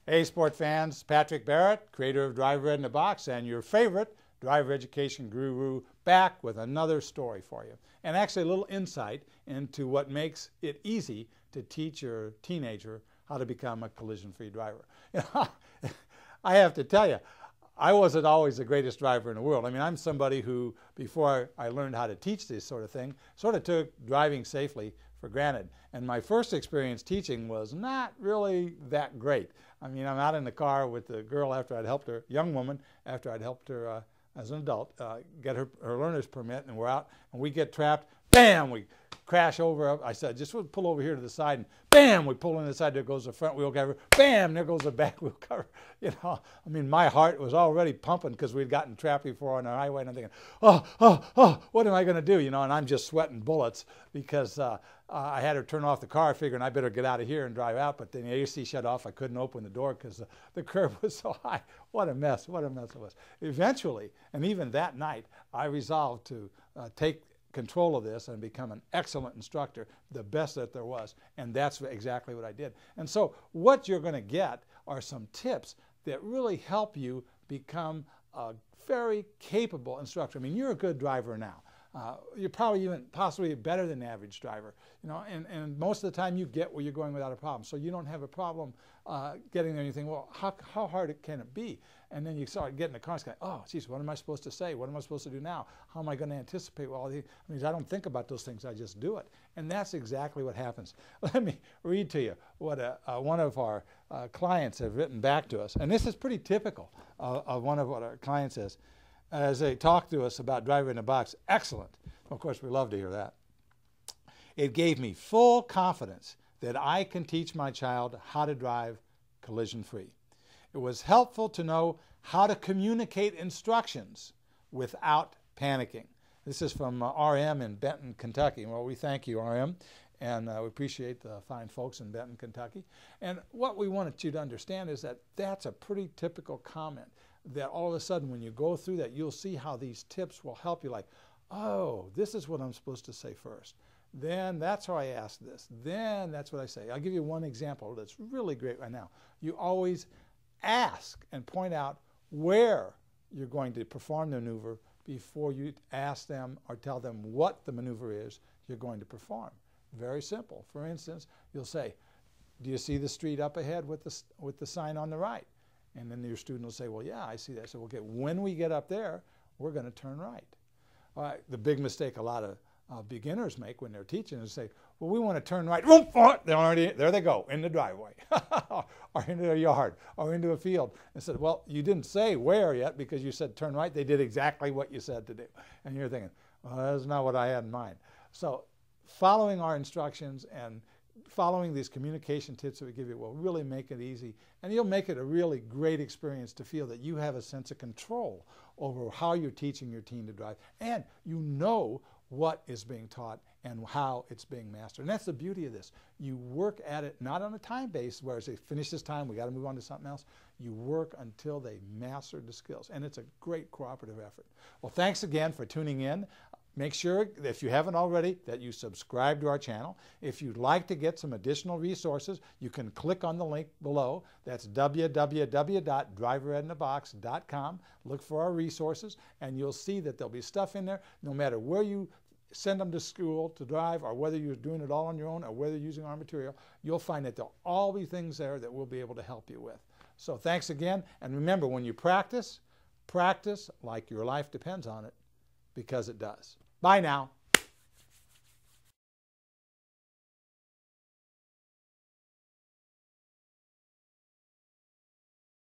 Hey sport fans, Patrick Barrett, creator of Driver Ed in a Box, and your favorite driver education guru, back with another story for you. And actually a little insight into what makes it easy to teach your teenager how to become a collision-free driver. I have to tell you, I wasn't always the greatest driver in the world. I mean, I'm somebody who, before I learned how to teach this sort of thing, sort of took driving safely for granted. And my first experience teaching was not really that great. I mean, I'm out in the car with the girl after I'd helped her, young woman, after I'd helped her as an adult get her learner's permit, and we're out and we get trapped. Bam! We crash over. I said, just pull over here to the side, and bam! We pull in the side. There goes the front wheel cover. Bam! There goes the back wheel cover. You know, I mean, my heart was already pumping because we'd gotten trapped before on the highway, and I'm thinking, oh, what am I going to do? You know, and I'm just sweating bullets because I had her turn off the car, figuring I better get out of here and drive out. But then the AC shut off. I couldn't open the door because the curb was so high. What a mess! What a mess it was. Eventually, and even that night, I resolved to take control of this and become an excellent instructor, the best that there was, and that's exactly what I did. And so what you're going to get are some tips that really help you become a very capable instructor. I mean, you're a good driver now. You're probably even possibly better than the average driver, you know, and most of the time you get where you're going without a problem. So you don't have a problem getting there and you think, well, how hard can it be? And then you start getting the car and say, oh, geez, what am I supposed to say? What am I supposed to do now? How am I going to anticipate? Well, I mean, I don't think about those things. I just do it. And that's exactly what happens. Let me read to you what one of our clients have written back to us. And this is pretty typical of one of what our clients says as they talk to us about Driver in a Box. Excellent. Of course, we love to hear that. It gave me full confidence that I can teach my child how to drive collision-free. It was helpful to know how to communicate instructions without panicking. This is from RM in Benton, Kentucky. Well, we thank you, RM, and we appreciate the fine folks in Benton, Kentucky. And what we wanted you to understand is that that's a pretty typical comment, that all of a sudden when you go through that, you'll see how these tips will help you, like, oh, this is what I'm supposed to say first. Then that's how I ask this. Then that's what I say. I'll give you one example that's really great right now. You always ask and point out where you're going to perform the maneuver before you ask them or tell them what the maneuver is you're going to perform. Very simple. For instance, you'll say, do you see the street up ahead with the sign on the right? And then your student will say, well, yeah, I see that. So, okay, when we get up there, we're going to turn right. All right, the big mistake a lot of beginners make when they're teaching is say, well, we want to turn right. There they go, in the driveway or into a yard or into a field. And said, well, you didn't say where yet because you said turn right. They did exactly what you said to do. And you're thinking, well, that's not what I had in mind. So following our instructions and following these communication tips that we give you will really make it easy, and you'll make it a really great experience to feel that you have a sense of control over how you're teaching your teen to drive, and you know what is being taught and how it's being mastered. And that's the beauty of this. You work at it not on a time base where they finish this time, we got to move on to something else. You work until they master the skills, and it's a great cooperative effort. Well, thanks again for tuning in. Make sure, if you haven't already, that you subscribe to our channel. If you'd like to get some additional resources, you can click on the link below. That's www.driveredinabox.com. Look for our resources, and you'll see that there'll be stuff in there no matter where you send them to school to drive, or whether you're doing it all on your own, or whether you're using our material. You'll find that there'll all be things there that we'll be able to help you with. So thanks again, and remember, when you practice, practice like your life depends on it, because it does. Bye now.